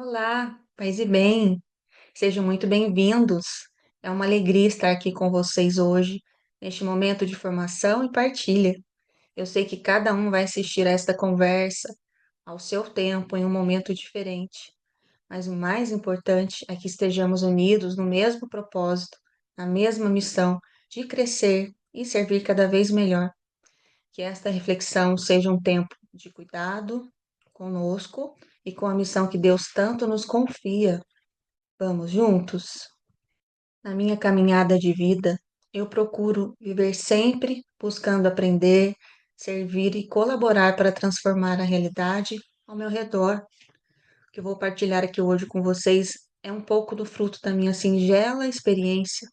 Olá, paz e bem. Sejam muito bem-vindos. É uma alegria estar aqui com vocês hoje, neste momento de formação e partilha. Eu sei que cada um vai assistir a esta conversa ao seu tempo, em um momento diferente, mas o mais importante é que estejamos unidos no mesmo propósito, na mesma missão de crescer e servir cada vez melhor. Que esta reflexão seja um tempo de cuidado conosco e com a missão que Deus tanto nos confia. Vamos juntos? Na minha caminhada de vida, eu procuro viver sempre buscando aprender, servir e colaborar para transformar a realidade ao meu redor. O que eu vou partilhar aqui hoje com vocês é um pouco do fruto da minha singela experiência,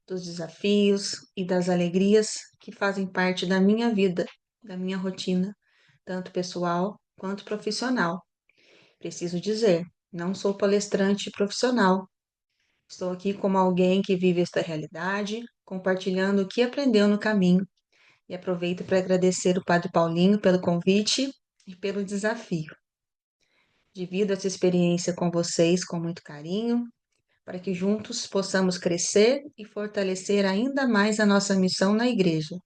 dos desafios e das alegrias que fazem parte da minha vida, da minha rotina, tanto pessoal quanto profissional. Preciso dizer, não sou palestrante profissional. Estou aqui como alguém que vive esta realidade, compartilhando o que aprendeu no caminho, e aproveito para agradecer o Padre Paulinho pelo convite e pelo desafio. Divido essa experiência com vocês com muito carinho, para que juntos possamos crescer e fortalecer ainda mais a nossa missão na Igreja.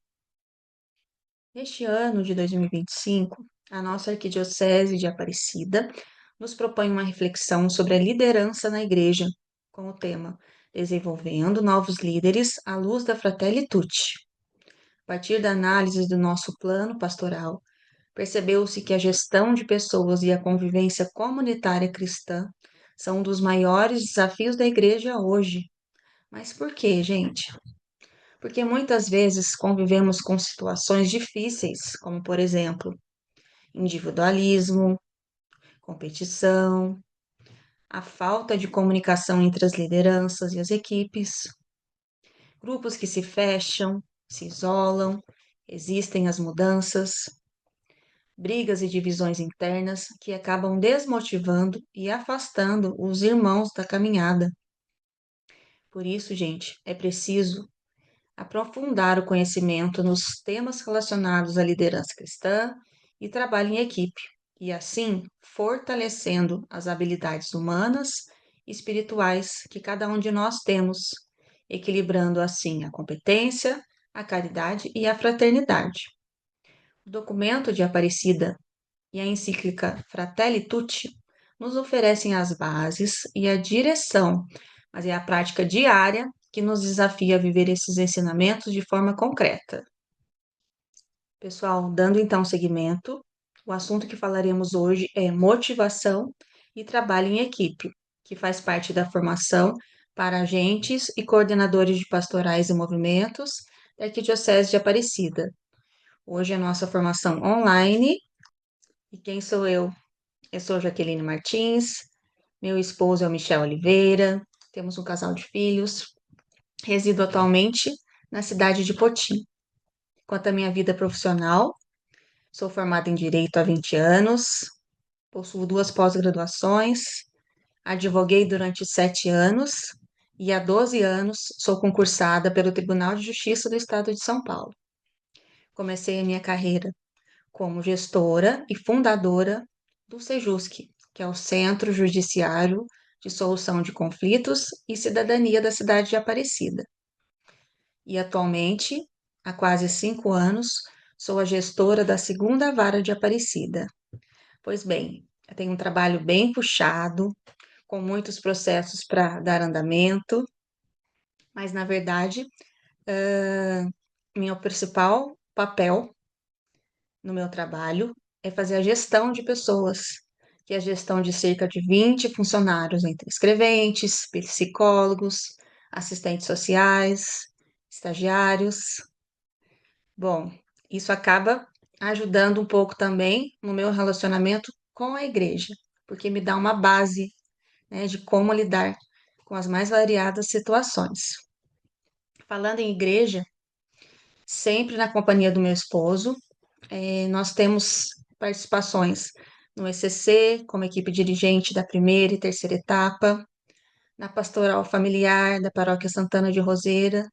Neste ano de 2025, a nossa Arquidiocese de Aparecida nos propõe uma reflexão sobre a liderança na Igreja, com o tema Desenvolvendo Novos Líderes à Luz da Fratelli Tutti. A partir da análise do nosso plano pastoral, percebeu-se que a gestão de pessoas e a convivência comunitária cristã são um dos maiores desafios da Igreja hoje. Mas por quê, gente? Porque muitas vezes convivemos com situações difíceis, como, por exemplo, individualismo, competição, a falta de comunicação entre as lideranças e as equipes, grupos que se fecham, se isolam, existem as mudanças, brigas e divisões internas que acabam desmotivando e afastando os irmãos da caminhada. Por isso, gente, é preciso aprofundar o conhecimento nos temas relacionados à liderança cristã e trabalho em equipe, e assim fortalecendo as habilidades humanas e espirituais que cada um de nós temos, equilibrando assim a competência, a caridade e a fraternidade. O documento de Aparecida e a encíclica Fratelli Tutti nos oferecem as bases e a direção, mas é a prática diária que nos desafia a viver esses ensinamentos de forma concreta. Pessoal, dando então seguimento, o assunto que falaremos hoje é motivação e trabalho em equipe, que faz parte da formação para agentes e coordenadores de pastorais e movimentos da Arquidiocese de Aparecida. Hoje é a nossa formação online. E quem sou eu? Eu sou Jaqueline Martins, meu esposo é o Michel Oliveira, temos um casal de filhos, resido atualmente na cidade de Poti. Quanto à minha vida profissional, sou formada em Direito há 20 anos, possuo duas pós-graduações, advoguei durante 7 anos e há 12 anos sou concursada pelo Tribunal de Justiça do Estado de São Paulo. Comecei a minha carreira como gestora e fundadora do SEJUSC, que é o Centro Judiciário de Solução de Conflitos e Cidadania da cidade de Aparecida. E atualmente, há quase 5 anos, sou a gestora da segunda vara de Aparecida. Pois bem, eu tenho um trabalho bem puxado, com muitos processos para dar andamento, mas na verdade, meu principal papel no meu trabalho é fazer a gestão de pessoas, que é a gestão de cerca de 20 funcionários, entre escreventes, psicólogos, assistentes sociais, estagiários. Bom, isso acaba ajudando um pouco também no meu relacionamento com a igreja, porque me dá uma base, né, de como lidar com as mais variadas situações. Falando em igreja, sempre na companhia do meu esposo, nós temos participações no ECC, como equipe dirigente da primeira e terceira etapa, na pastoral familiar da Paróquia Santana de Roseira,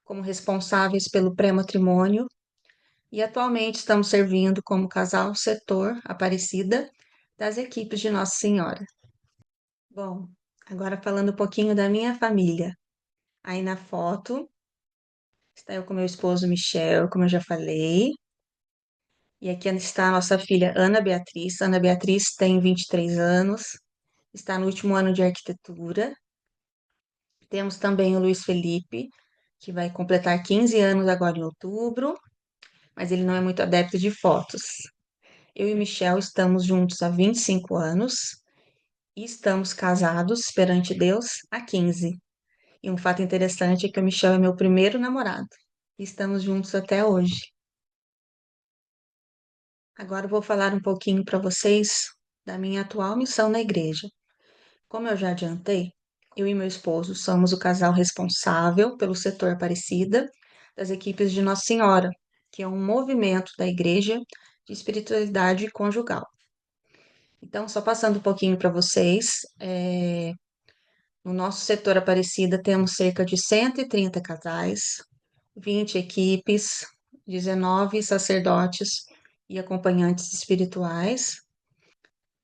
como responsáveis pelo pré-matrimônio, e atualmente estamos servindo como casal setor Aparecida das equipes de Nossa Senhora. Bom, agora falando um pouquinho da minha família. Aí na foto está eu com meu esposo Michel, como eu já falei. E aqui está a nossa filha Ana Beatriz. Ana Beatriz tem 23 anos, está no último ano de arquitetura. Temos também o Luiz Felipe, que vai completar 15 anos agora em outubro, mas ele não é muito adepto de fotos. Eu e Michel estamos juntos há 25 anos e estamos casados perante Deus há 15. E um fato interessante é que o Michel é meu primeiro namorado. E estamos juntos até hoje. Agora eu vou falar um pouquinho para vocês da minha atual missão na igreja. Como eu já adiantei, eu e meu esposo somos o casal responsável pelo setor Aparecida das equipes de Nossa Senhora, que é um movimento da igreja de espiritualidade conjugal. Então, só passando um pouquinho para vocês, no nosso setor Aparecida temos cerca de 130 casais, 20 equipes, 19 sacerdotes e acompanhantes espirituais.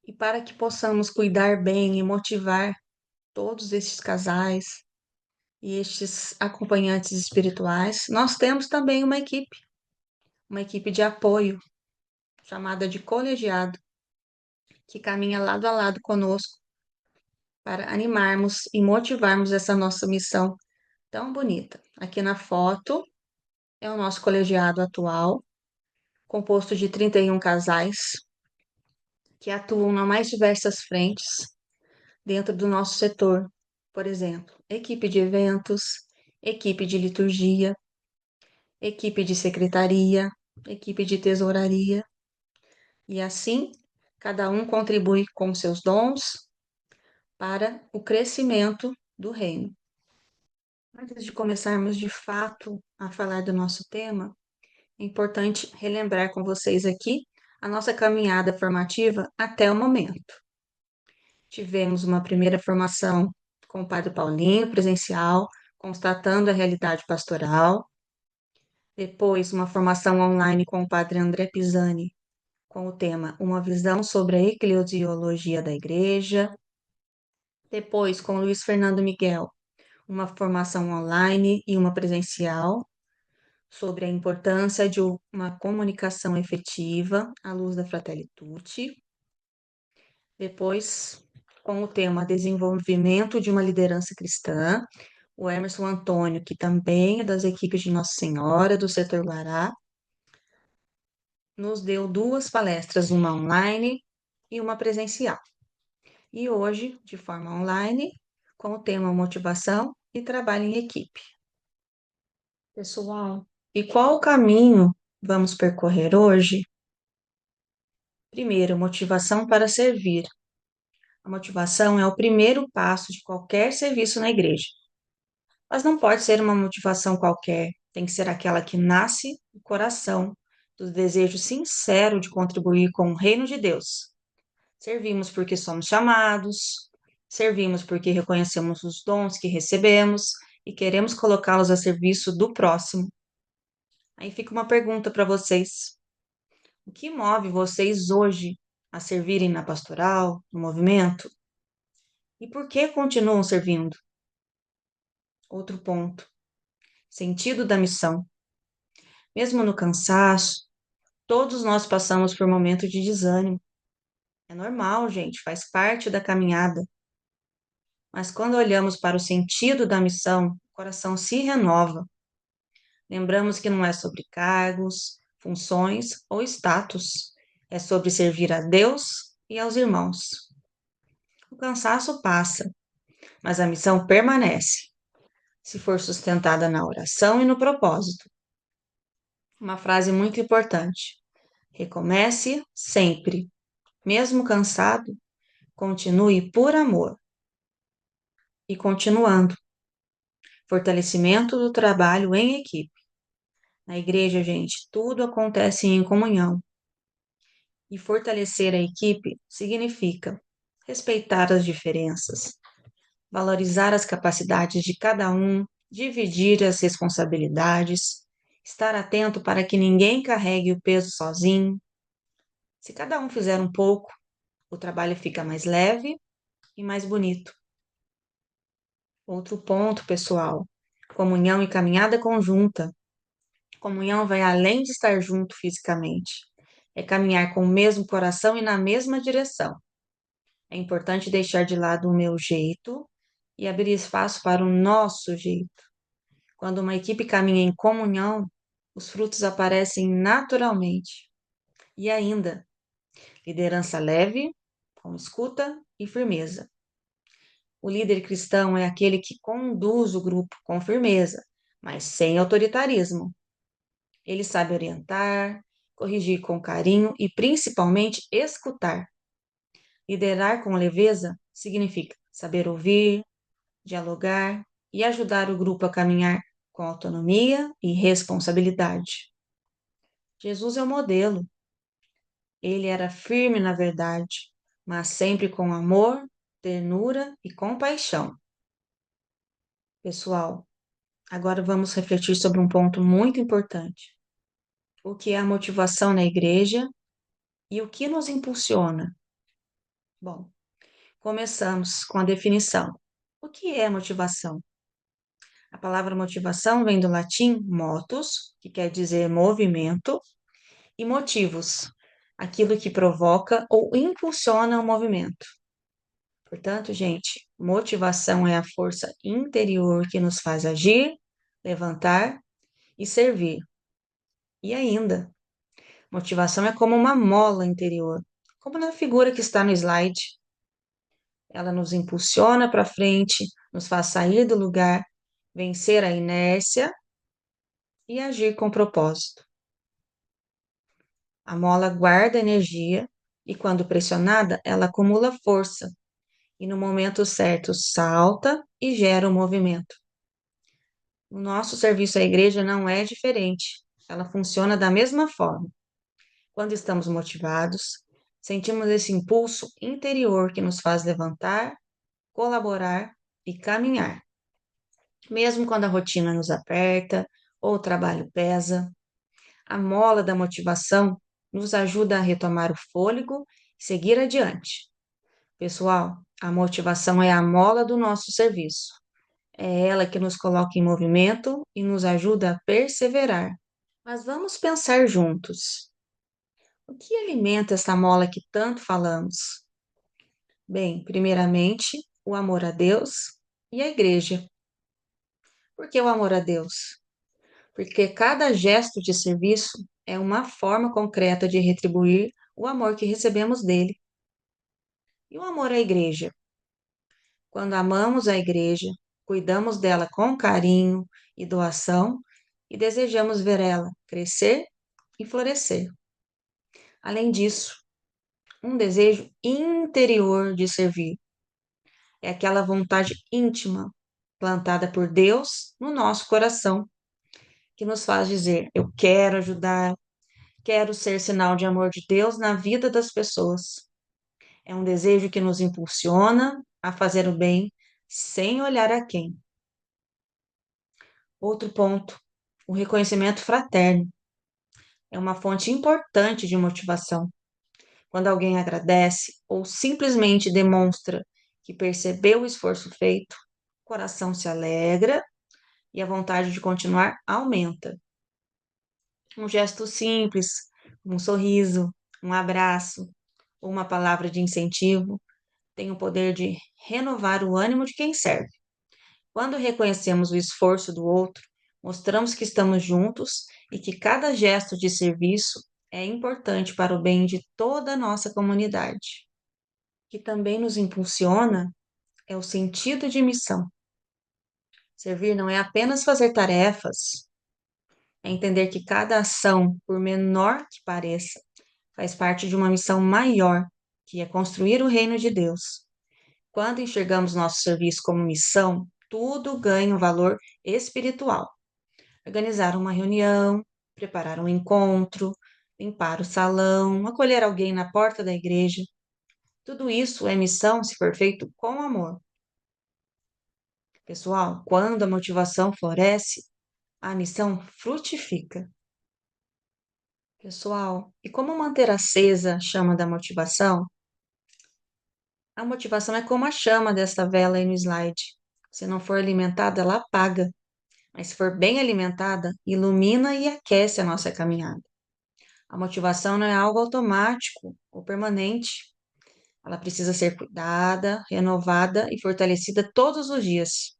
E para que possamos cuidar bem e motivar todos estes casais e estes acompanhantes espirituais, nós temos também uma equipe de apoio, chamada de colegiado, que caminha lado a lado conosco para animarmos e motivarmos essa nossa missão tão bonita. Aqui na foto é o nosso colegiado atual, composto de 31 casais que atuam nas mais diversas frentes dentro do nosso setor. Por exemplo, equipe de eventos, equipe de liturgia, equipe de secretaria, equipe de tesouraria, e assim cada um contribui com seus dons para o crescimento do reino. Antes de começarmos de fato a falar do nosso tema, é importante relembrar com vocês aqui a nossa caminhada formativa até o momento. Tivemos uma primeira formação com o Padre Paulinho, presencial, constatando a realidade pastoral. Depois, uma formação online com o Padre André Pisani, com o tema Uma visão sobre a eclesiologia da Igreja. Depois, com Luiz Fernando Miguel, uma formação online e uma presencial sobre a importância de uma comunicação efetiva à luz da Fratelli Tutti. Depois, com o tema Desenvolvimento de uma liderança cristã, o Emerson Antônio, que também é das equipes de Nossa Senhora, do setor Guará, nos deu duas palestras, uma online e uma presencial. E hoje, de forma online, com o tema Motivação e Trabalho em Equipe. Pessoal, e qual o caminho vamos percorrer hoje? Primeiro, motivação para servir. A motivação é o primeiro passo de qualquer serviço na igreja. Mas não pode ser uma motivação qualquer, tem que ser aquela que nasce do coração, do desejo sincero de contribuir com o reino de Deus. Servimos porque somos chamados, servimos porque reconhecemos os dons que recebemos e queremos colocá-los a serviço do próximo. Aí fica uma pergunta para vocês: o que move vocês hoje a servirem na pastoral, no movimento? E por que continuam servindo? Outro ponto: sentido da missão. Mesmo no cansaço, todos nós passamos por momentos de desânimo. É normal, gente, faz parte da caminhada. Mas quando olhamos para o sentido da missão, o coração se renova. Lembramos que não é sobre cargos, funções ou status, é sobre servir a Deus e aos irmãos. O cansaço passa, mas a missão permanece, se for sustentada na oração e no propósito. Uma frase muito importante: recomece sempre, mesmo cansado, continue por amor. E continuando, fortalecimento do trabalho em equipe. Na igreja, gente, tudo acontece em comunhão. E fortalecer a equipe significa respeitar as diferenças, valorizar as capacidades de cada um, dividir as responsabilidades, estar atento para que ninguém carregue o peso sozinho. Se cada um fizer um pouco, o trabalho fica mais leve e mais bonito. Outro ponto, pessoal: comunhão e caminhada conjunta. Comunhão vai além de estar junto fisicamente. É caminhar com o mesmo coração e na mesma direção. É importante deixar de lado o meu jeito e abrir espaço para o nosso jeito. Quando uma equipe caminha em comunhão, os frutos aparecem naturalmente. E ainda, liderança leve, com escuta e firmeza. O líder cristão é aquele que conduz o grupo com firmeza, mas sem autoritarismo. Ele sabe orientar, corrigir com carinho e principalmente escutar. Liderar com leveza significa saber ouvir, dialogar e ajudar o grupo a caminhar com autonomia e responsabilidade. Jesus é o modelo. Ele era firme na verdade, mas sempre com amor, ternura e compaixão. Pessoal, agora vamos refletir sobre um ponto muito importante. O que é a motivação na igreja e o que nos impulsiona? Bom, começamos com a definição. O que é motivação? A palavra motivação vem do latim motus, que quer dizer movimento, e motivos, aquilo que provoca ou impulsiona o movimento. Portanto, gente, motivação é a força interior que nos faz agir, levantar e servir. E ainda, motivação é como uma mola interior, como na figura que está no slide. Ela nos impulsiona para frente, nos faz sair do lugar, vencer a inércia e agir com propósito. A mola guarda energia e, quando pressionada, ela acumula força e, no momento certo, salta e gera o movimento. O nosso serviço à igreja não é diferente. Ela funciona da mesma forma. Quando estamos motivados, sentimos esse impulso interior que nos faz levantar, colaborar e caminhar. Mesmo quando a rotina nos aperta ou o trabalho pesa, a mola da motivação nos ajuda a retomar o fôlego e seguir adiante. Pessoal, a motivação é a mola do nosso serviço. É ela que nos coloca em movimento e nos ajuda a perseverar. Mas vamos pensar juntos. O que alimenta essa mola que tanto falamos? Bem, primeiramente, o amor a Deus e a igreja. Por que o amor a Deus? Porque cada gesto de serviço é uma forma concreta de retribuir o amor que recebemos dele. E o amor à igreja? Quando amamos a igreja, cuidamos dela com carinho e doação e desejamos ver ela crescer e florescer. Além disso, um desejo interior de servir. É aquela vontade íntima plantada por Deus no nosso coração, que nos faz dizer: eu quero ajudar, quero ser sinal de amor de Deus na vida das pessoas. É um desejo que nos impulsiona a fazer o bem sem olhar a quem. Outro ponto, o reconhecimento fraterno. É uma fonte importante de motivação. Quando alguém agradece ou simplesmente demonstra que percebeu o esforço feito, o coração se alegra e a vontade de continuar aumenta. Um gesto simples, um sorriso, um abraço ou uma palavra de incentivo tem o poder de renovar o ânimo de quem serve. Quando reconhecemos o esforço do outro, mostramos que estamos juntos e que cada gesto de serviço é importante para o bem de toda a nossa comunidade. O que também nos impulsiona é o sentido de missão. Servir não é apenas fazer tarefas, é entender que cada ação, por menor que pareça, faz parte de uma missão maior, que é construir o reino de Deus. Quando enxergamos nosso serviço como missão, tudo ganha um valor espiritual. Organizar uma reunião, preparar um encontro, limpar o salão, acolher alguém na porta da igreja. Tudo isso é missão se for feito com amor. Pessoal, quando a motivação floresce, a missão frutifica. Pessoal, e como manter acesa a chama da motivação? A motivação é como a chama desta vela aí no slide. Se não for alimentada, ela apaga, mas se for bem alimentada, ilumina e aquece a nossa caminhada. A motivação não é algo automático ou permanente. Ela precisa ser cuidada, renovada e fortalecida todos os dias.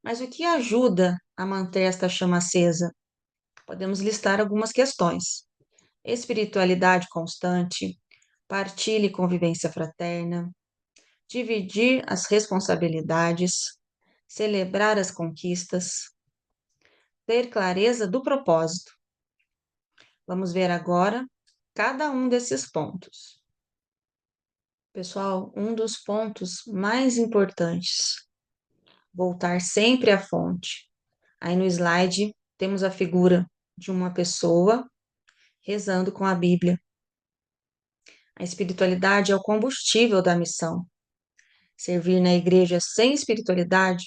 Mas o que ajuda a manter esta chama acesa? Podemos listar algumas questões: espiritualidade constante, partilha e convivência fraterna, dividir as responsabilidades, celebrar as conquistas, ter clareza do propósito. Vamos ver agora cada um desses pontos. Pessoal, um dos pontos mais importantes, voltar sempre à fonte. Aí no slide temos a figura de uma pessoa rezando com a Bíblia. A espiritualidade é o combustível da missão. Servir na igreja sem espiritualidade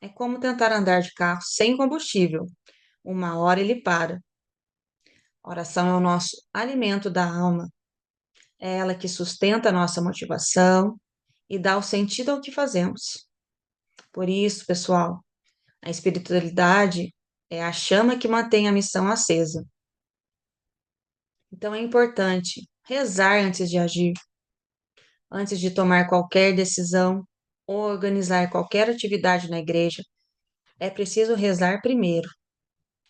é como tentar andar de carro sem combustível. Uma hora ele para. A oração é o nosso alimento da alma. É ela que sustenta a nossa motivação e dá o sentido ao que fazemos. Por isso, pessoal, a espiritualidade é a chama que mantém a missão acesa. Então é importante rezar antes de agir, antes de tomar qualquer decisão ou organizar qualquer atividade na igreja. É preciso rezar primeiro.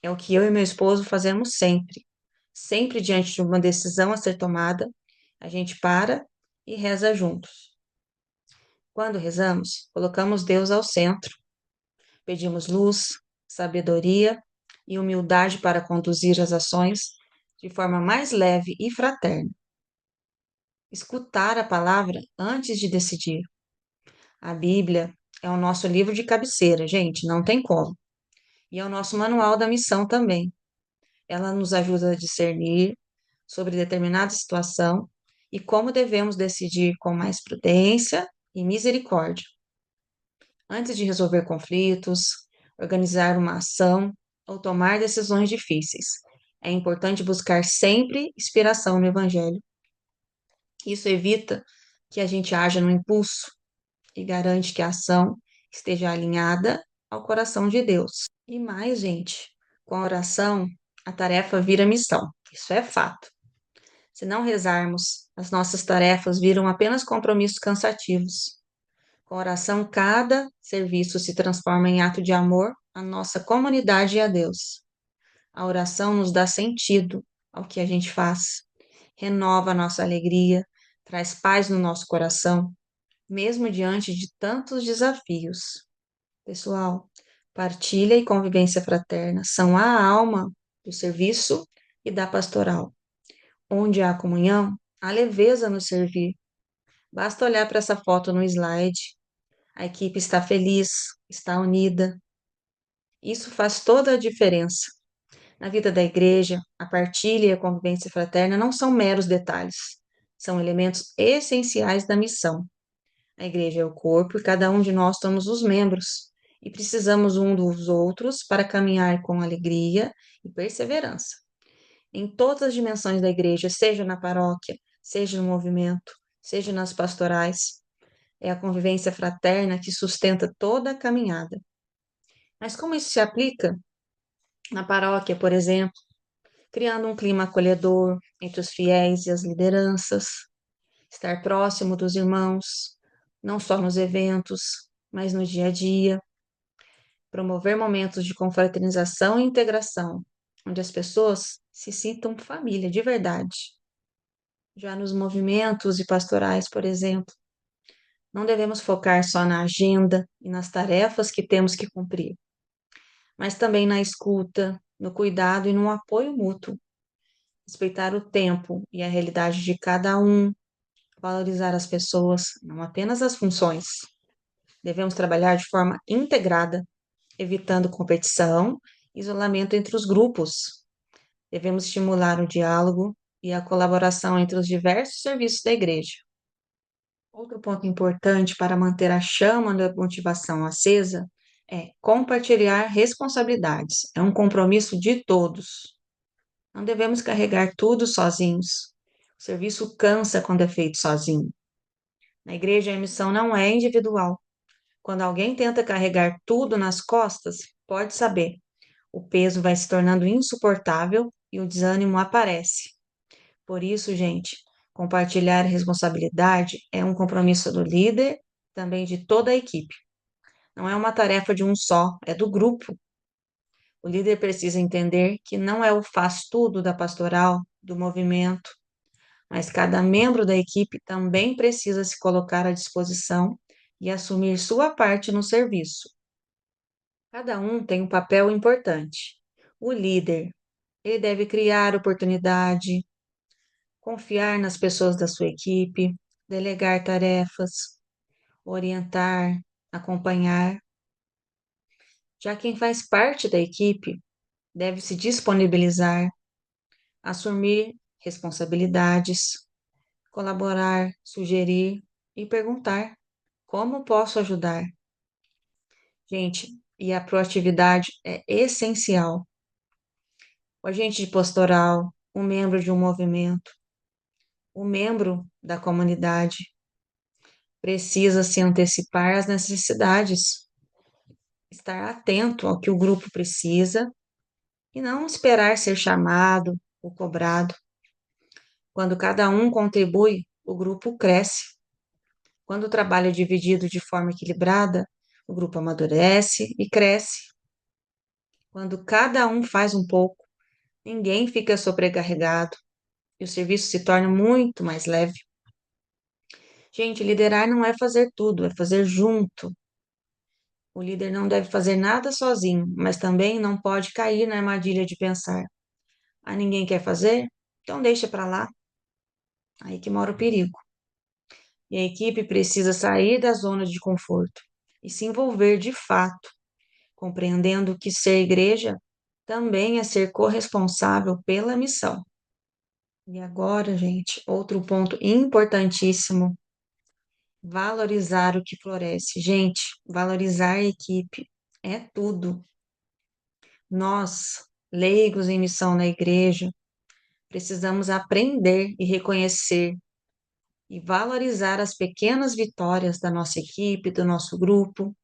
É o que eu e meu esposo fazemos sempre. Sempre diante de uma decisão a ser tomada, a gente para e reza juntos. Quando rezamos, colocamos Deus ao centro. Pedimos luz, sabedoria e humildade para conduzir as ações de forma mais leve e fraterna. Escutar a palavra antes de decidir. A Bíblia é o nosso livro de cabeceira, gente, não tem como. E é o nosso manual da missão também. Ela nos ajuda a discernir sobre determinada situação e como devemos decidir com mais prudência e misericórdia. Antes de resolver conflitos, organizar uma ação ou tomar decisões difíceis, é importante buscar sempre inspiração no Evangelho. Isso evita que a gente haja no impulso e garante que a ação esteja alinhada ao coração de Deus. E mais, gente, com a oração, a tarefa vira missão. Isso é fato. Se não rezarmos, as nossas tarefas viram apenas compromissos cansativos. Com a oração, cada serviço se transforma em ato de amor à nossa comunidade e a Deus. A oração nos dá sentido ao que a gente faz, renova a nossa alegria, traz paz no nosso coração, mesmo diante de tantos desafios. Pessoal, partilha e convivência fraterna são a alma do serviço e da pastoral. Onde há comunhão, há leveza no servir. Basta olhar para essa foto no slide. A equipe está feliz, está unida. Isso faz toda a diferença. Na vida da igreja, a partilha e a convivência fraterna não são meros detalhes, são elementos essenciais da missão. A igreja é o corpo e cada um de nós somos os membros, e precisamos um dos outros para caminhar com alegria e perseverança. Em todas as dimensões da igreja, seja na paróquia, seja no movimento, seja nas pastorais, é a convivência fraterna que sustenta toda a caminhada. Mas como isso se aplica na paróquia, por exemplo? Criando um clima acolhedor entre os fiéis e as lideranças, estar próximo dos irmãos, não só nos eventos, mas no dia a dia, promover momentos de confraternização e integração, onde as pessoas se sintam família de verdade. Já nos movimentos e pastorais, por exemplo, não devemos focar só na agenda e nas tarefas que temos que cumprir, mas também na escuta, no cuidado e no apoio mútuo. Respeitar o tempo e a realidade de cada um, valorizar as pessoas, não apenas as funções. Devemos trabalhar de forma integrada, evitando competição, isolamento entre os grupos. Devemos estimular o diálogo e a colaboração entre os diversos serviços da igreja. Outro ponto importante para manter a chama da motivação acesa é compartilhar responsabilidades. É um compromisso de todos. Não devemos carregar tudo sozinhos. O serviço cansa quando é feito sozinho. Na igreja, a missão não é individual. Quando alguém tenta carregar tudo nas costas, pode saber, o peso vai se tornando insuportável e o desânimo aparece. Por isso, gente, compartilhar responsabilidade é um compromisso do líder, também de toda a equipe. Não é uma tarefa de um só, é do grupo. O líder precisa entender que não é o faz-tudo da pastoral, do movimento, mas cada membro da equipe também precisa se colocar à disposição e assumir sua parte no serviço. Cada um tem um papel importante. O líder, ele deve criar oportunidade, confiar nas pessoas da sua equipe, delegar tarefas, orientar, acompanhar. Já quem faz parte da equipe deve se disponibilizar, assumir responsabilidades, colaborar, sugerir e perguntar: como posso ajudar? Gente, e a proatividade é essencial. O agente de pastoral, o membro de um movimento, o membro da comunidade precisa se antecipar às necessidades, estar atento ao que o grupo precisa e não esperar ser chamado ou cobrado. Quando cada um contribui, o grupo cresce. Quando o trabalho é dividido de forma equilibrada, o grupo amadurece e cresce. Quando cada um faz um pouco, ninguém fica sobrecarregado e o serviço se torna muito mais leve. Gente, liderar não é fazer tudo, é fazer junto. O líder não deve fazer nada sozinho, mas também não pode cair na armadilha de pensar: ah, ninguém quer fazer? Então deixa para lá. Aí que mora o perigo. E a equipe precisa sair da zona de conforto e se envolver de fato, compreendendo que ser igreja também é ser corresponsável pela missão. E agora, gente, outro ponto importantíssimo: valorizar o que floresce. Gente, valorizar a equipe é tudo. Nós, leigos em missão na igreja, precisamos aprender e reconhecer e valorizar as pequenas vitórias da nossa equipe, do nosso grupo.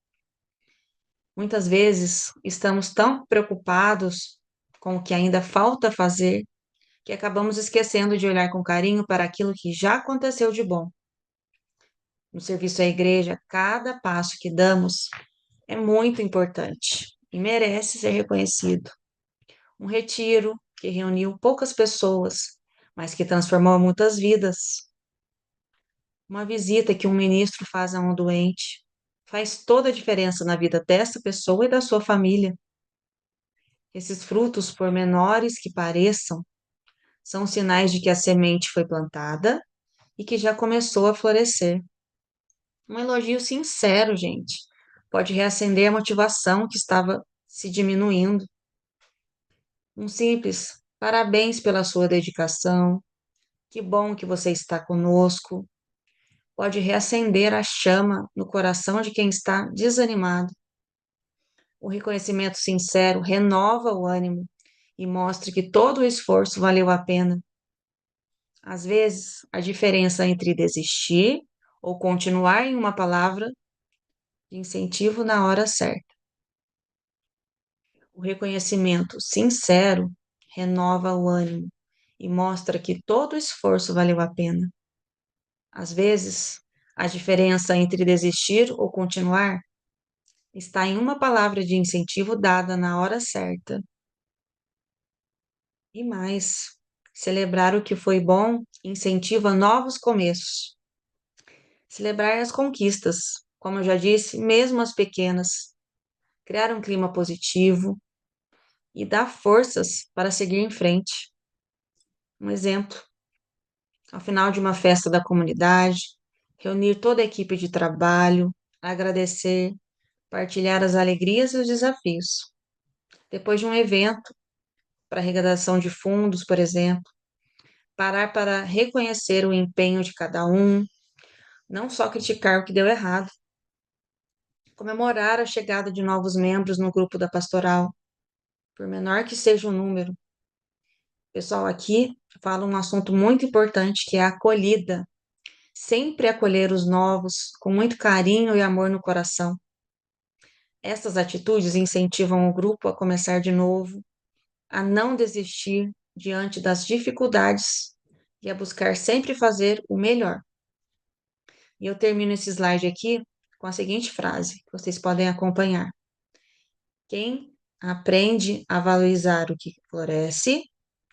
Muitas vezes estamos tão preocupados com o que ainda falta fazer que acabamos esquecendo de olhar com carinho para aquilo que já aconteceu de bom. No serviço à igreja, cada passo que damos é muito importante e merece ser reconhecido. Um retiro que reuniu poucas pessoas, mas que transformou muitas vidas. Uma visita que um ministro faz a um doente faz toda a diferença na vida dessa pessoa e da sua família. Esses frutos, por menores que pareçam, são sinais de que a semente foi plantada e que já começou a florescer. Um elogio sincero, gente, pode reacender a motivação que estava se diminuindo. Um simples parabéns pela sua dedicação, que bom que você está conosco, pode reacender a chama no coração de quem está desanimado. O reconhecimento sincero renova o ânimo e mostra que todo o esforço valeu a pena. Às vezes, a diferença entre desistir ou continuar em uma palavra de incentivo na hora certa. O reconhecimento sincero renova o ânimo e mostra que todo o esforço valeu a pena. Às vezes, a diferença entre desistir ou continuar está em uma palavra de incentivo dada na hora certa. E mais, celebrar o que foi bom incentiva novos começos. Celebrar as conquistas, como eu já disse, mesmo as pequenas, criar um clima positivo e dar forças para seguir em frente. Um exemplo, ao final de uma festa da comunidade, reunir toda a equipe de trabalho, agradecer, partilhar as alegrias e os desafios. Depois de um evento, para arrecadação de fundos, por exemplo, parar para reconhecer o empenho de cada um, não só criticar o que deu errado. Comemorar a chegada de novos membros no grupo da pastoral, por menor que seja o número. Pessoal, aqui fala um assunto muito importante que é a acolhida. sempre acolher os novos com muito carinho e amor no coração. Essas atitudes incentivam o grupo a começar de novo, a não desistir diante das dificuldades e a buscar sempre fazer o melhor. E eu termino esse slide aqui com a seguinte frase, que vocês podem acompanhar. Quem aprende a valorizar o que floresce,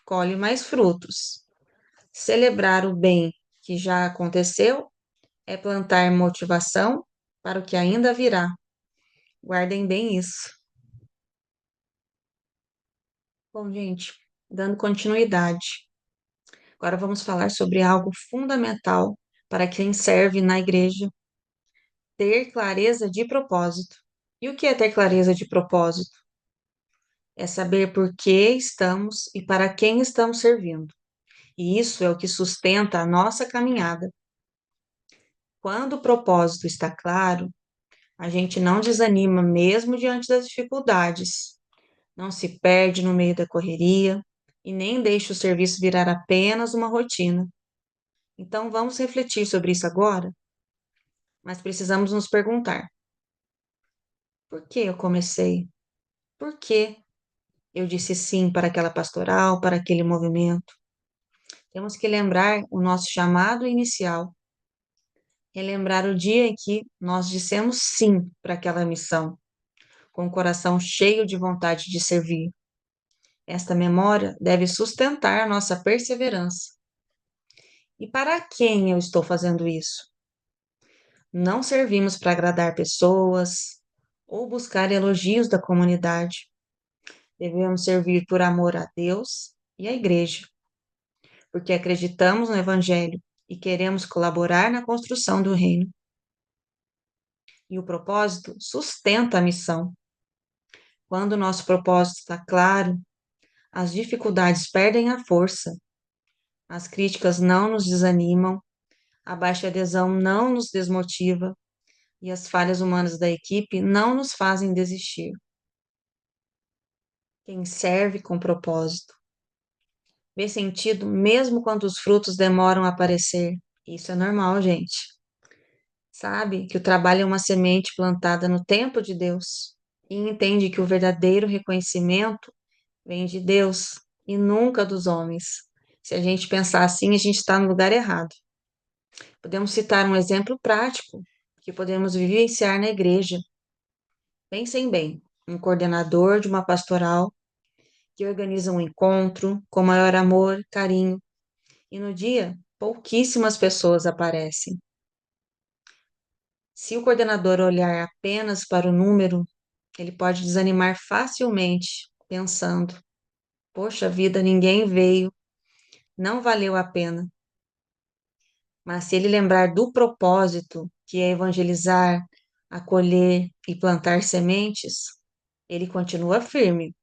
colhe mais frutos. Celebrar o bem que já aconteceu é plantar motivação para o que ainda virá. Guardem bem isso. Bom, gente, dando continuidade. Agora vamos falar sobre algo fundamental para quem serve na igreja: ter clareza de propósito. E o que é ter clareza de propósito? É saber por que estamos e para quem estamos servindo. E isso é o que sustenta a nossa caminhada. Quando o propósito está claro, a gente não desanima mesmo diante das dificuldades, não se perde no meio da correria e nem deixa o serviço virar apenas uma rotina. Então vamos refletir sobre isso agora, mas precisamos nos perguntar: por que eu comecei? Por que eu disse sim para aquela pastoral, para aquele movimento? Temos que lembrar o nosso chamado inicial, relembrar o dia em que nós dissemos sim para aquela missão, com o coração cheio de vontade de servir. Esta memória deve sustentar a nossa perseverança. E para quem eu estou fazendo isso? Não servimos para agradar pessoas ou buscar elogios da comunidade. Devemos servir por amor a Deus e à igreja, porque acreditamos no Evangelho e queremos colaborar na construção do reino. E o propósito sustenta a missão. Quando o nosso propósito está claro, as dificuldades perdem a força, as críticas não nos desanimam, a baixa adesão não nos desmotiva e as falhas humanas da equipe não nos fazem desistir. Quem serve com propósito vê sentido mesmo quando os frutos demoram a aparecer. Isso é normal, gente. Sabe que o trabalho é uma semente plantada no tempo de Deus e entende que o verdadeiro reconhecimento vem de Deus e nunca dos homens. Se a gente pensar assim, a gente está no lugar errado. Podemos citar um exemplo prático que podemos vivenciar na igreja. Pensem bem, um coordenador de uma pastoral que organiza um encontro com maior amor, carinho, e no dia pouquíssimas pessoas aparecem. Se o coordenador olhar apenas para o número, ele pode desanimar facilmente, pensando: poxa vida, ninguém veio, não valeu a pena. Mas se ele lembrar do propósito, que é evangelizar, acolher e plantar sementes, ele continua firme,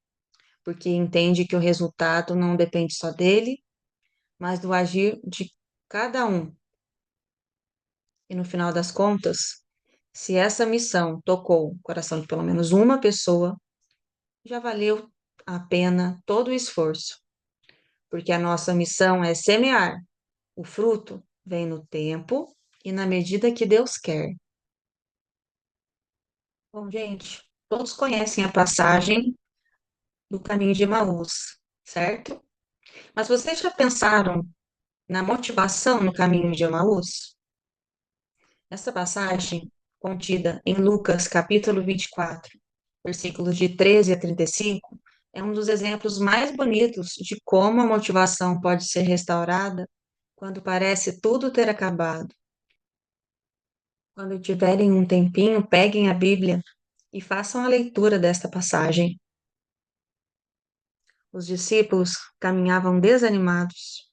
porque entende que o resultado não depende só dele, mas do agir de cada um. E no final das contas, se essa missão tocou o coração de pelo menos uma pessoa, já valeu a pena todo o esforço, porque a nossa missão é semear. O fruto vem no tempo e na medida que Deus quer. Bom, gente, todos conhecem a passagem do caminho de Emaús, certo? Mas vocês já pensaram na motivação no caminho de Emaús? Essa passagem, contida em Lucas, capítulo 24, versículos de 13 a 35, é um dos exemplos mais bonitos de como a motivação pode ser restaurada quando parece tudo ter acabado. Quando tiverem um tempinho, peguem a Bíblia e façam a leitura desta passagem. Os discípulos caminhavam desanimados,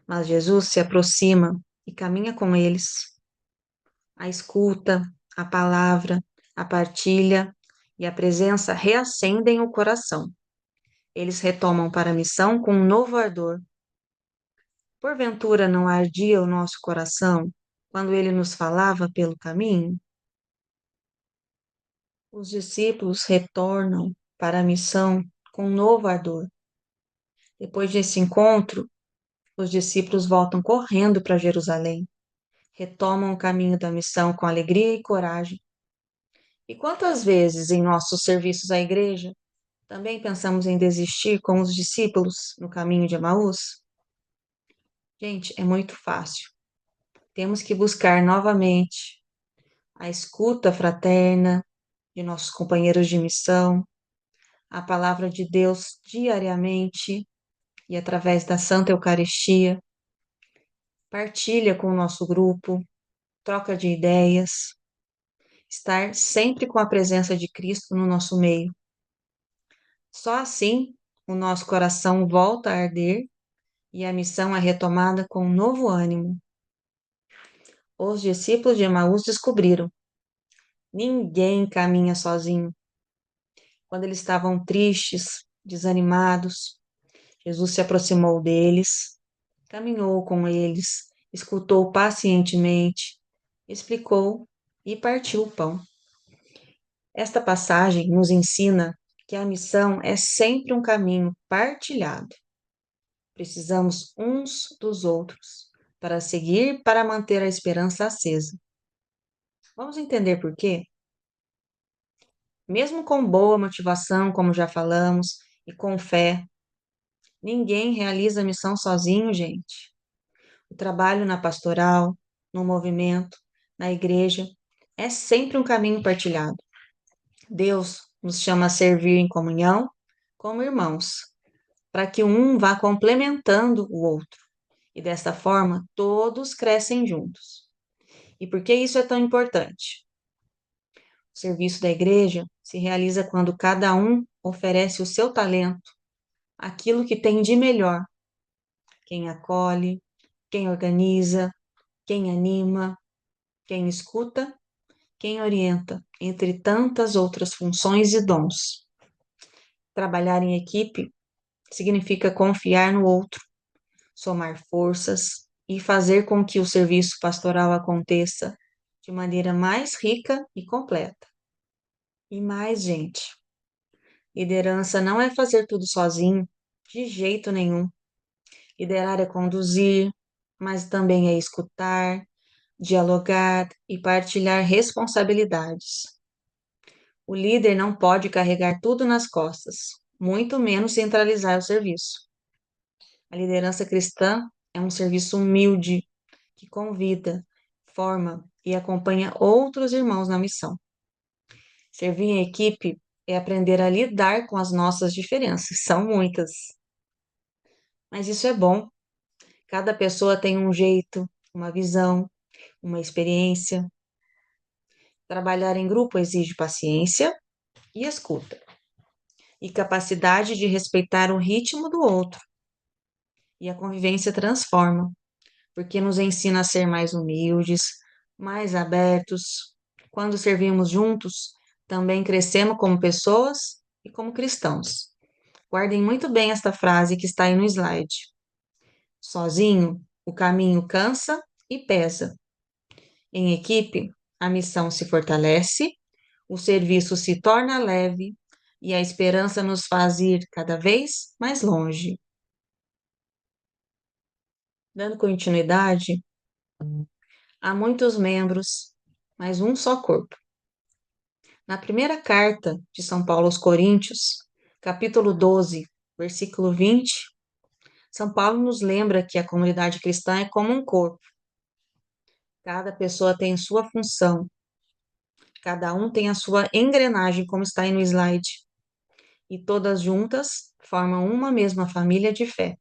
mas Jesus se aproxima e caminha com eles. A escuta, a palavra, a partilha e a presença reacendem o coração. Eles retomam para a missão com um novo ardor. Porventura não ardia o nosso coração quando ele nos falava pelo caminho? Os discípulos retornam para a missão com um novo ardor. Depois desse encontro, os discípulos voltam correndo para Jerusalém, retomam o caminho da missão com alegria e coragem. E quantas vezes em nossos serviços à igreja também pensamos em desistir com os discípulos no caminho de Emaús? Gente, é muito fácil. Temos que buscar novamente a escuta fraterna de nossos companheiros de missão, a palavra de Deus diariamente e através da Santa Eucaristia, partilha com o nosso grupo, troca de ideias, estar sempre com a presença de Cristo no nosso meio. Só assim o nosso coração volta a arder e a missão é retomada com um novo ânimo. Os discípulos de Emaús descobriram: ninguém caminha sozinho. Quando eles estavam tristes, desanimados, Jesus se aproximou deles, caminhou com eles, escutou pacientemente, explicou e partiu o pão. Esta passagem nos ensina que a missão é sempre um caminho partilhado. Precisamos uns dos outros para seguir, para manter a esperança acesa. Vamos entender por quê? Mesmo com boa motivação, como já falamos, e com fé, ninguém realiza a missão sozinho, gente. O trabalho na pastoral, no movimento, na igreja, é sempre um caminho partilhado. Deus nos chama a servir em comunhão como irmãos, para que um vá complementando o outro. E desta forma, todos crescem juntos. E por que isso é tão importante? O serviço da igreja se realiza quando cada um oferece o seu talento, aquilo que tem de melhor. Quem acolhe, quem organiza, quem anima, quem escuta, quem orienta, entre tantas outras funções e dons. Trabalhar em equipe significa confiar no outro, somar forças e fazer com que o serviço pastoral aconteça de maneira mais rica e completa. E mais, gente, liderança não é fazer tudo sozinho, de jeito nenhum. Liderar é conduzir, mas também é escutar, dialogar e partilhar responsabilidades. O líder não pode carregar tudo nas costas, muito menos centralizar o serviço. A liderança cristã é um serviço humilde que convida, forma e acompanha outros irmãos na missão. Servir em equipe é aprender a lidar com as nossas diferenças, são muitas. Mas isso é bom. Cada pessoa tem um jeito, uma visão, uma experiência. Trabalhar em grupo exige paciência e escuta, e capacidade de respeitar o ritmo do outro. E a convivência transforma, porque nos ensina a ser mais humildes, mais abertos. Quando servimos juntos, também crescemos como pessoas e como cristãos. Guardem muito bem esta frase que está aí no slide. Sozinho, o caminho cansa e pesa. Em equipe, a missão se fortalece, o serviço se torna leve e a esperança nos faz ir cada vez mais longe. Dando continuidade, há muitos membros, mas um só corpo. Na primeira carta de São Paulo aos Coríntios, capítulo 12, versículo 20, São Paulo nos lembra que a comunidade cristã é como um corpo. Cada pessoa tem sua função, cada um tem a sua engrenagem, como está aí no slide, e todas juntas formam uma mesma família de fé.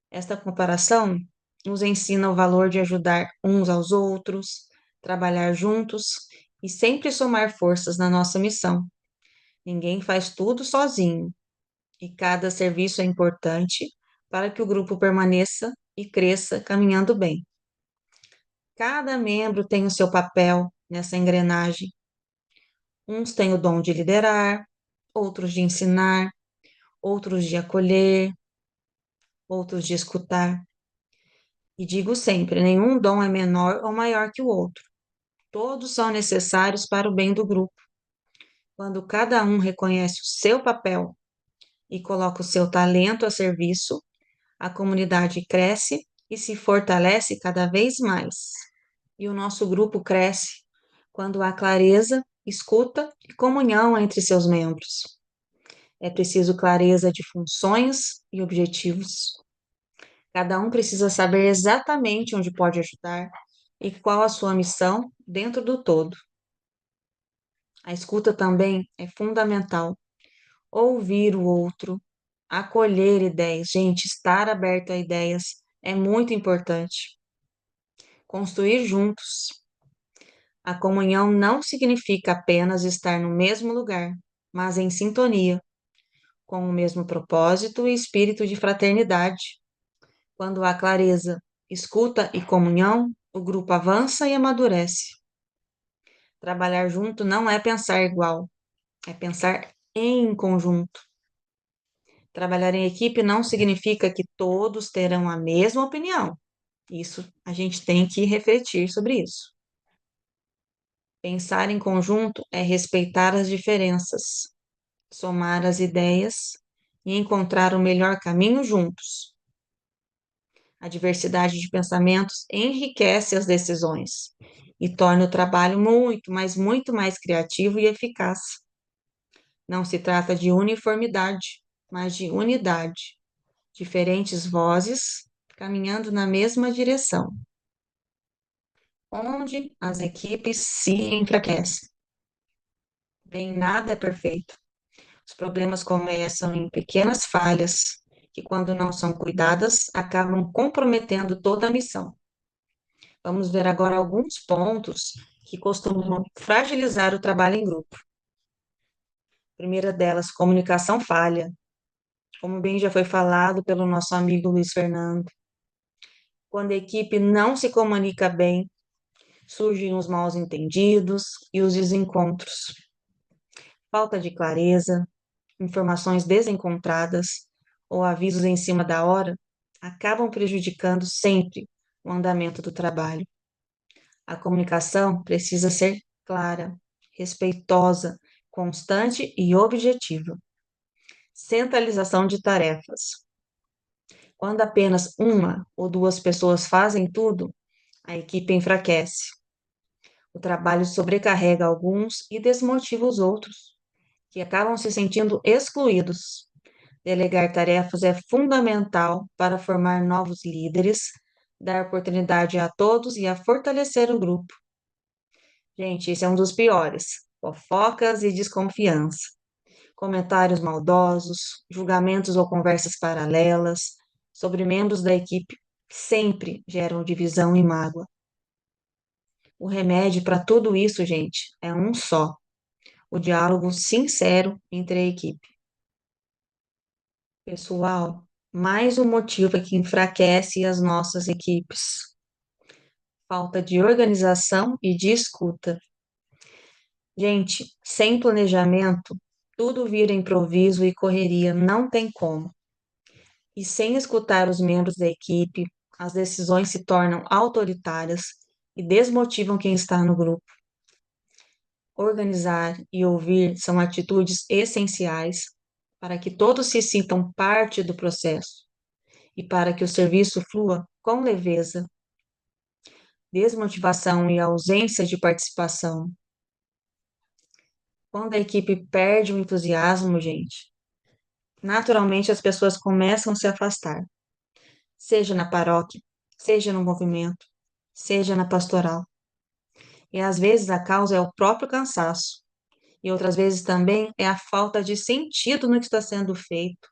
Esta comparação nos ensina o valor de ajudar uns aos outros, trabalhar juntos e sempre somar forças na nossa missão. Ninguém faz tudo sozinho e cada serviço é importante para que o grupo permaneça e cresça caminhando bem. Cada membro tem o seu papel nessa engrenagem. Uns têm o dom de liderar, outros de ensinar, outros de acolher, outros de escutar. E digo sempre, nenhum dom é menor ou maior que o outro. Todos são necessários para o bem do grupo. Quando cada um reconhece o seu papel e coloca o seu talento a serviço, a comunidade cresce e se fortalece cada vez mais. E o nosso grupo cresce quando há clareza, escuta e comunhão entre seus membros. É preciso clareza de funções e objetivos. Cada um precisa saber exatamente onde pode ajudar e qual a sua missão dentro do todo. A escuta também é fundamental. Ouvir o outro, acolher ideias. Gente, estar aberto a ideias é muito importante. Construir juntos. A comunhão não significa apenas estar no mesmo lugar, mas em sintonia, com o mesmo propósito e espírito de fraternidade. Quando há clareza, escuta e comunhão, o grupo avança e amadurece. Trabalhar junto não é pensar igual, é pensar em conjunto. Trabalhar em equipe não significa que todos terão a mesma opinião. Isso, a gente tem que refletir sobre isso. Pensar em conjunto é respeitar as diferenças, somar as ideias e encontrar o melhor caminho juntos. A diversidade de pensamentos enriquece as decisões e torna o trabalho muito, mas muito mais criativo e eficaz. Não se trata de uniformidade, mas de unidade. Diferentes vozes caminhando na mesma direção, onde as equipes se enfraquecem. Bem, nada é perfeito. Os problemas começam em pequenas falhas que, quando não são cuidadas, acabam comprometendo toda a missão. Vamos ver agora alguns pontos que costumam fragilizar o trabalho em grupo. Primeira delas, comunicação falha. Como bem já foi falado pelo nosso amigo Luiz Fernando, quando a equipe não se comunica bem, surgem os mal-entendidos e os desencontros. Falta de clareza, informações desencontradas ou avisos em cima da hora acabam prejudicando sempre o andamento do trabalho. A comunicação precisa ser clara, respeitosa, constante e objetiva. Centralização de tarefas. Quando apenas uma ou duas pessoas fazem tudo, a equipe enfraquece. O trabalho sobrecarrega alguns e desmotiva os outros, que acabam se sentindo excluídos. Delegar tarefas é fundamental para formar novos líderes, dar oportunidade a todos e a fortalecer o grupo. Gente, esse é um dos piores. Fofocas e desconfiança. Comentários maldosos, julgamentos ou conversas paralelas sobre membros da equipe sempre geram divisão e mágoa. O remédio para tudo isso, gente, é um só: o diálogo sincero entre a equipe. Pessoal, mais um motivo que enfraquece as nossas equipes: falta de organização e de escuta. Gente, sem planejamento, tudo vira improviso e correria, não tem como. E sem escutar os membros da equipe, as decisões se tornam autoritárias e desmotivam quem está no grupo. Organizar e ouvir são atitudes essenciais para que todos se sintam parte do processo e para que o serviço flua com leveza. Desmotivação e ausência de participação. Quando a equipe perde o entusiasmo, gente, naturalmente as pessoas começam a se afastar, seja na paróquia, seja no movimento, seja na pastoral. E às vezes a causa é o próprio cansaço, e outras vezes também é a falta de sentido no que está sendo feito.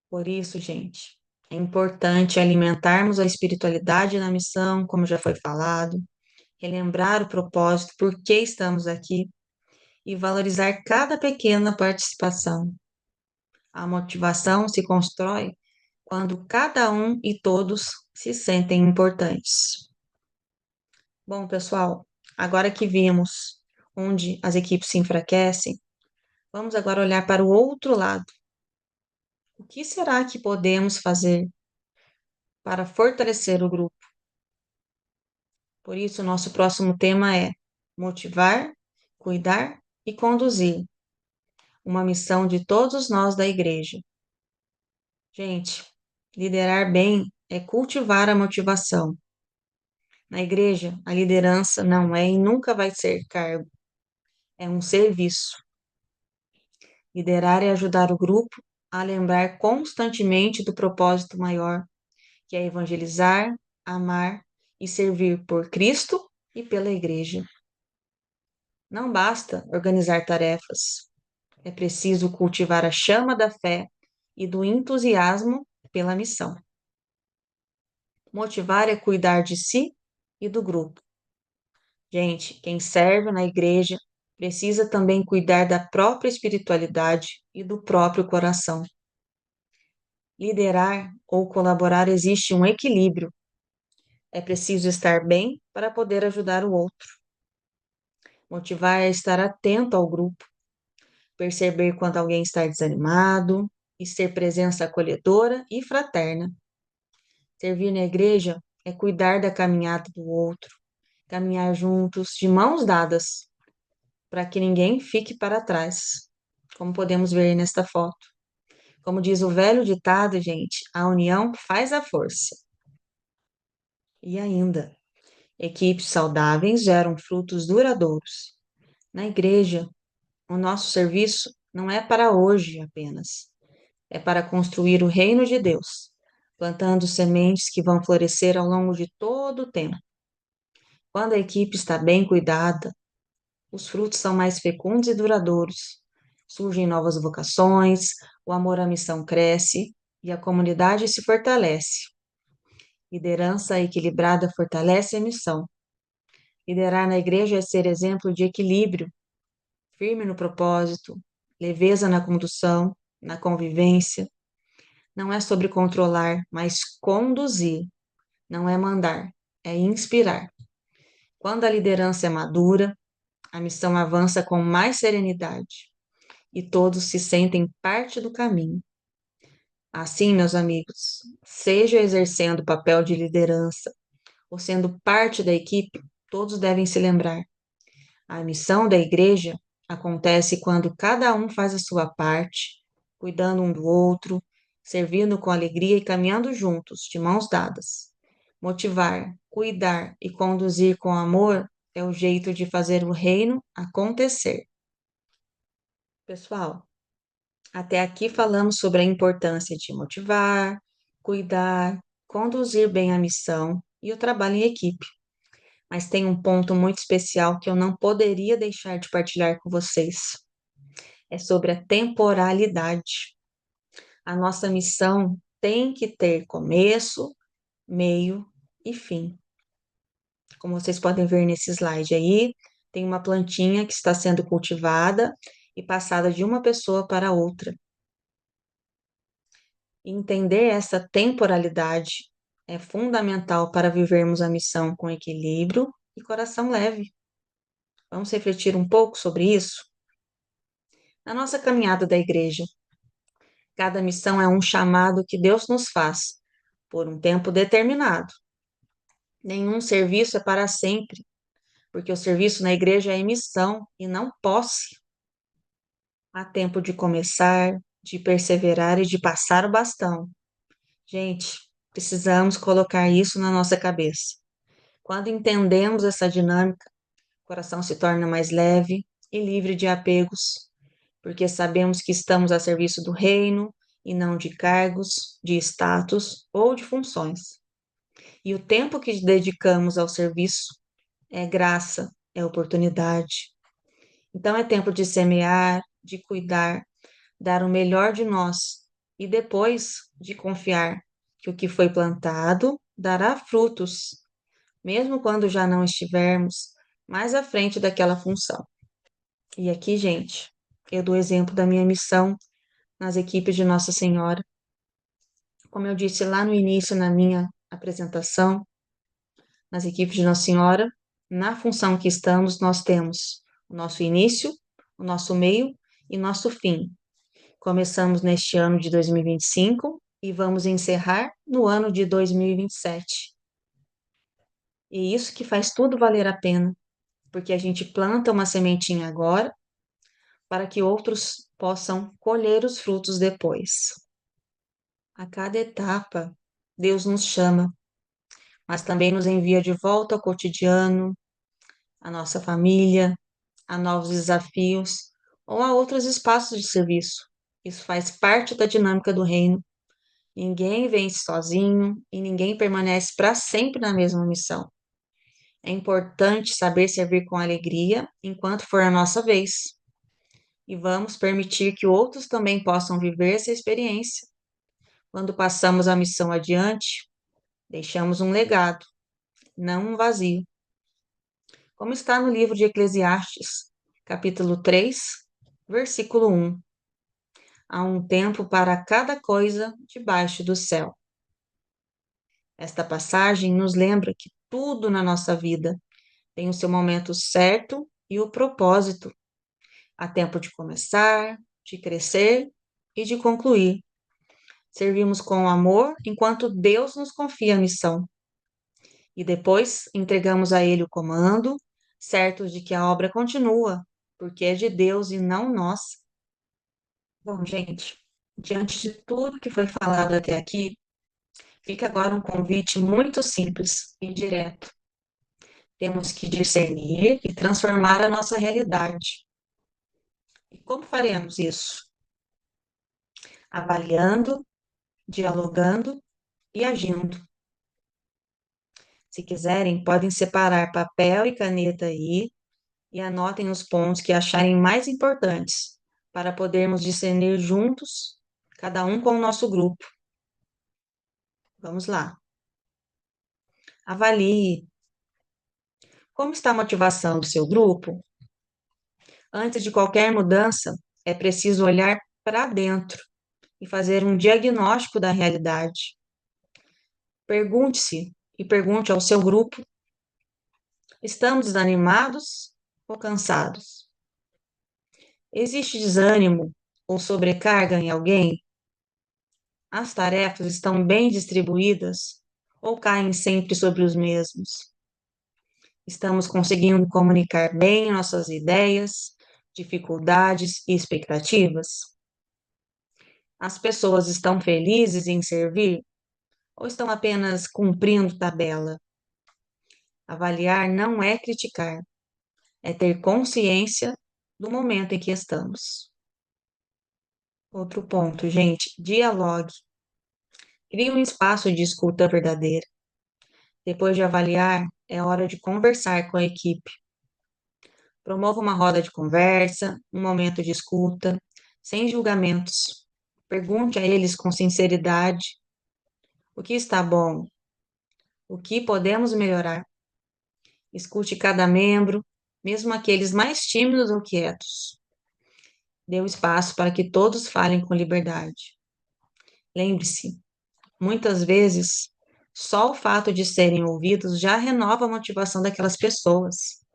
Por isso, gente, é importante alimentarmos a espiritualidade na missão, como já foi falado, relembrar o propósito, por que estamos aqui e valorizar cada pequena participação. A motivação se constrói quando cada um e todos se sentem importantes. Bom, pessoal, agora que vimos onde as equipes se enfraquecem, vamos agora olhar para o outro lado. O que será que podemos fazer para fortalecer o grupo? Por isso, nosso próximo tema é motivar, cuidar e conduzir, uma missão de todos nós da igreja. Gente, liderar bem é cultivar a motivação, Na igreja, a liderança não é e nunca vai ser cargo, é um serviço. Liderar é ajudar o grupo a lembrar constantemente do propósito maior, que é evangelizar, amar e servir por Cristo e pela igreja. Não basta organizar tarefas, é preciso cultivar a chama da fé e do entusiasmo pela missão. Motivar é cuidar de si e do grupo. Gente, quem serve na igreja precisa também cuidar da própria espiritualidade e do próprio coração. Liderar ou colaborar existe um equilíbrio. É preciso estar bem para poder ajudar o outro. Motivar é estar atento ao grupo, perceber quando alguém está desanimado e ser presença acolhedora e fraterna. Servir na igreja é cuidar da caminhada do outro, caminhar juntos, de mãos dadas, para que ninguém fique para trás, como podemos ver nesta foto. Como diz o velho ditado, gente, a união faz a força. E ainda, equipes saudáveis geram frutos duradouros. Na igreja, o nosso serviço não é para hoje apenas, é para construir o reino de Deus, plantando sementes que vão florescer ao longo de todo o tempo. Quando a equipe está bem cuidada, os frutos são mais fecundos e duradouros. Surgem novas vocações, o amor à missão cresce e a comunidade se fortalece. Liderança equilibrada fortalece a missão. Liderar na igreja é ser exemplo de equilíbrio, firme no propósito, leveza na condução, na convivência. Não é sobre controlar, mas conduzir. Não é mandar, é inspirar. Quando a liderança é madura, a missão avança com mais serenidade e todos se sentem parte do caminho. Assim, meus amigos, seja exercendo o papel de liderança ou sendo parte da equipe, todos devem se lembrar. A missão da igreja acontece quando cada um faz a sua parte, cuidando um do outro, servindo com alegria e caminhando juntos, de mãos dadas. Motivar, cuidar e conduzir com amor é o jeito de fazer o reino acontecer. Pessoal, até aqui falamos sobre a importância de motivar, cuidar, conduzir bem a missão e o trabalho em equipe. Mas tem um ponto muito especial que eu não poderia deixar de partilhar com vocês. É sobre a temporalidade. A nossa missão tem que ter começo, meio e fim. Como vocês podem ver nesse slide aí, tem uma plantinha que está sendo cultivada e passada de uma pessoa para outra. Entender essa temporalidade é fundamental para vivermos a missão com equilíbrio e coração leve. Vamos refletir um pouco sobre isso? Na nossa caminhada da igreja, cada missão é um chamado que Deus nos faz por um tempo determinado. Nenhum serviço é para sempre, porque o serviço na igreja é missão e não posse. Há tempo de começar, de perseverar e de passar o bastão. Gente, precisamos colocar isso na nossa cabeça. Quando entendemos essa dinâmica, o coração se torna mais leve e livre de apegos, porque sabemos que estamos a serviço do reino e não de cargos, de status ou de funções. E o tempo que dedicamos ao serviço é graça, é oportunidade. Então é tempo de semear, de cuidar, dar o melhor de nós e depois de confiar que o que foi plantado dará frutos, mesmo quando já não estivermos mais à frente daquela função. E aqui, gente, eu dou exemplo da minha missão nas equipes de Nossa Senhora. Como eu disse lá no início, na minha apresentação, nas equipes de Nossa Senhora, na função que estamos, nós temos o nosso início, o nosso meio e nosso fim. Começamos neste ano de 2025 e vamos encerrar no ano de 2027. E isso que faz tudo valer a pena, porque a gente planta uma sementinha agora para que outros possam colher os frutos depois. A cada etapa, Deus nos chama, mas também nos envia de volta ao cotidiano, à nossa família, a novos desafios ou a outros espaços de serviço. Isso faz parte da dinâmica do reino. Ninguém vence sozinho e ninguém permanece para sempre na mesma missão. É importante saber servir com alegria enquanto for a nossa vez. E vamos permitir que outros também possam viver essa experiência. Quando passamos a missão adiante, deixamos um legado, não um vazio. Como está no livro de Eclesiastes, capítulo 3, versículo 1. Há um tempo para cada coisa debaixo do céu. Esta passagem nos lembra que tudo na nossa vida tem o seu momento certo e o propósito. Há tempo de começar, de crescer e de concluir. Servimos com amor enquanto Deus nos confia a missão. E depois entregamos a Ele o comando, certos de que a obra continua, porque é de Deus e não nossa. Bom, gente, diante de tudo que foi falado até aqui, fica agora um convite muito simples e direto. Temos que discernir e transformar a nossa realidade. E como faremos isso? Avaliando, dialogando e agindo. Se quiserem, podem separar papel e caneta aí e anotem os pontos que acharem mais importantes para podermos discernir juntos, cada um com o nosso grupo. Vamos lá. Avalie como está a motivação do seu grupo. Antes de qualquer mudança, é preciso olhar para dentro e fazer um diagnóstico da realidade. Pergunte-se e pergunte ao seu grupo: estamos desanimados ou cansados? Existe desânimo ou sobrecarga em alguém? As tarefas estão bem distribuídas ou caem sempre sobre os mesmos? Estamos conseguindo comunicar bem nossas ideias, dificuldades e expectativas? As pessoas estão felizes em servir ou estão apenas cumprindo tabela? Avaliar não é criticar, é ter consciência do momento em que estamos. Outro ponto, gente, dialogue. Crie um espaço de escuta verdadeira. Depois de avaliar, é hora de conversar com a equipe. Promova uma roda de conversa, um momento de escuta, sem julgamentos. Pergunte a eles com sinceridade o que está bom, o que podemos melhorar. Escute cada membro, mesmo aqueles mais tímidos ou quietos. Dê o espaço para que todos falem com liberdade. Lembre-se, muitas vezes, só o fato de serem ouvidos já renova a motivação daquelas pessoas.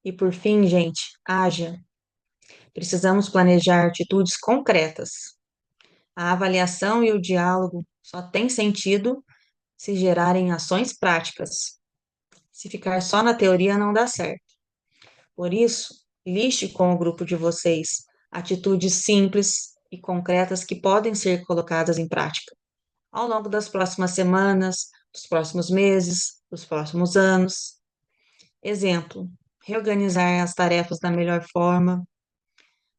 E por fim, gente, haja. Precisamos planejar atitudes concretas. A avaliação e o diálogo só têm sentido se gerarem ações práticas. Se ficar só na teoria, não dá certo. Por isso, liste com o grupo de vocês atitudes simples e concretas que podem ser colocadas em prática ao longo das próximas semanas, dos próximos meses, dos próximos anos. Exemplo: reorganizar as tarefas da melhor forma,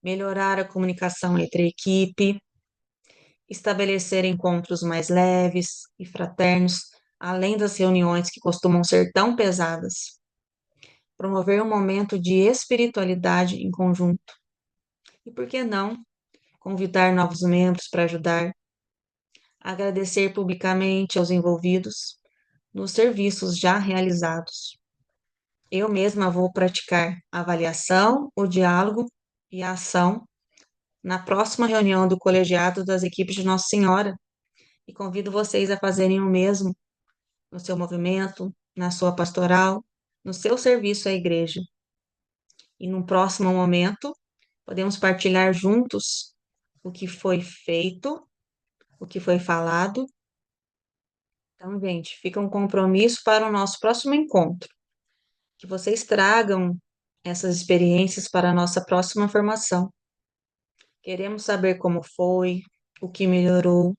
melhorar a comunicação entre a equipe, estabelecer encontros mais leves e fraternos, além das reuniões que costumam ser tão pesadas, promover um momento de espiritualidade em conjunto. E por que não convidar novos membros para ajudar, agradecer publicamente aos envolvidos nos serviços já realizados. Eu mesma vou praticar a avaliação, o diálogo e a ação na próxima reunião do colegiado das equipes de Nossa Senhora e convido vocês a fazerem o mesmo no seu movimento, na sua pastoral, no seu serviço à igreja. E num próximo momento, podemos partilhar juntos o que foi feito, o que foi falado. Então, gente, fica um compromisso para o nosso próximo encontro, que vocês tragam essas experiências para a nossa próxima formação. Queremos saber como foi, o que melhorou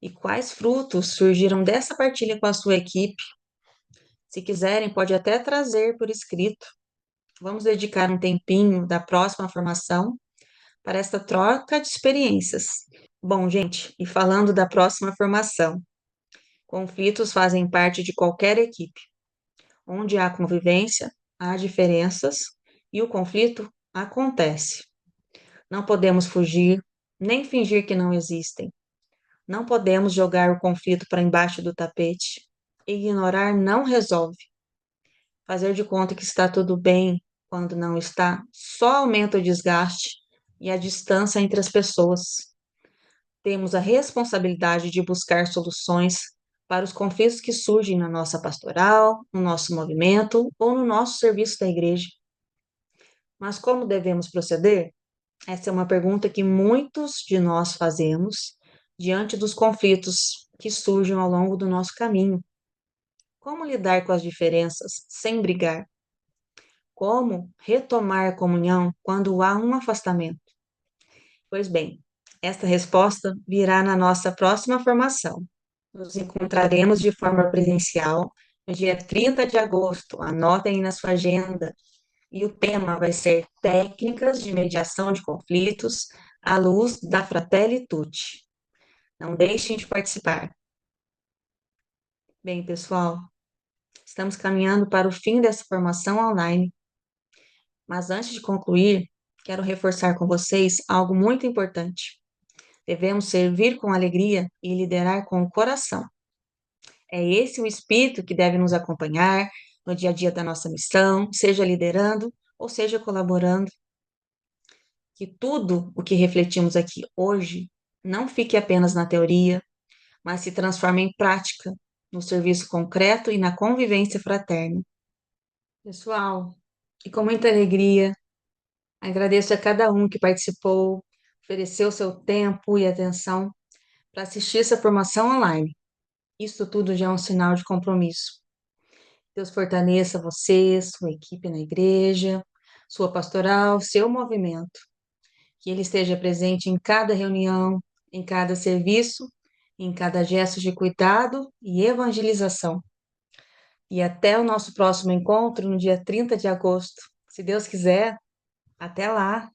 e quais frutos surgiram dessa partilha com a sua equipe. Se quiserem, pode até trazer por escrito. Vamos dedicar um tempinho da próxima formação para esta troca de experiências. Bom, gente, e falando da próxima formação, conflitos fazem parte de qualquer equipe. Onde há convivência, há diferenças e o conflito acontece. Não podemos fugir, nem fingir que não existem. Não podemos jogar o conflito para embaixo do tapete. Ignorar não resolve. Fazer de conta que está tudo bem quando não está só aumenta o desgaste e a distância entre as pessoas. Temos a responsabilidade de buscar soluções para os conflitos que surgem na nossa pastoral, no nosso movimento ou no nosso serviço da igreja. Mas como devemos proceder? Essa é uma pergunta que muitos de nós fazemos diante dos conflitos que surgem ao longo do nosso caminho. Como lidar com as diferenças sem brigar? Como retomar a comunhão quando há um afastamento? Pois bem, esta resposta virá na nossa próxima formação. Nos encontraremos de forma presencial no dia 30 de agosto. Anotem aí na sua agenda. E o tema vai ser Técnicas de Mediação de Conflitos à luz da Fratelli Tutti. Não deixem de participar. Bem, pessoal, estamos caminhando para o fim dessa formação online. Mas antes de concluir, quero reforçar com vocês algo muito importante. Devemos servir com alegria e liderar com o coração. É esse o espírito que deve nos acompanhar no dia a dia da nossa missão, seja liderando ou seja colaborando. Que tudo o que refletimos aqui hoje não fique apenas na teoria, mas se transforme em prática, no serviço concreto e na convivência fraterna. Pessoal, e com muita alegria, agradeço a cada um que participou, ofereceu seu tempo e atenção para assistir essa formação online. Isso tudo já é um sinal de compromisso. Deus fortaleça você, sua equipe na igreja, sua pastoral, seu movimento. Que Ele esteja presente em cada reunião, em cada serviço, em cada gesto de cuidado e evangelização. E até o nosso próximo encontro no dia 30 de agosto. Se Deus quiser, até lá!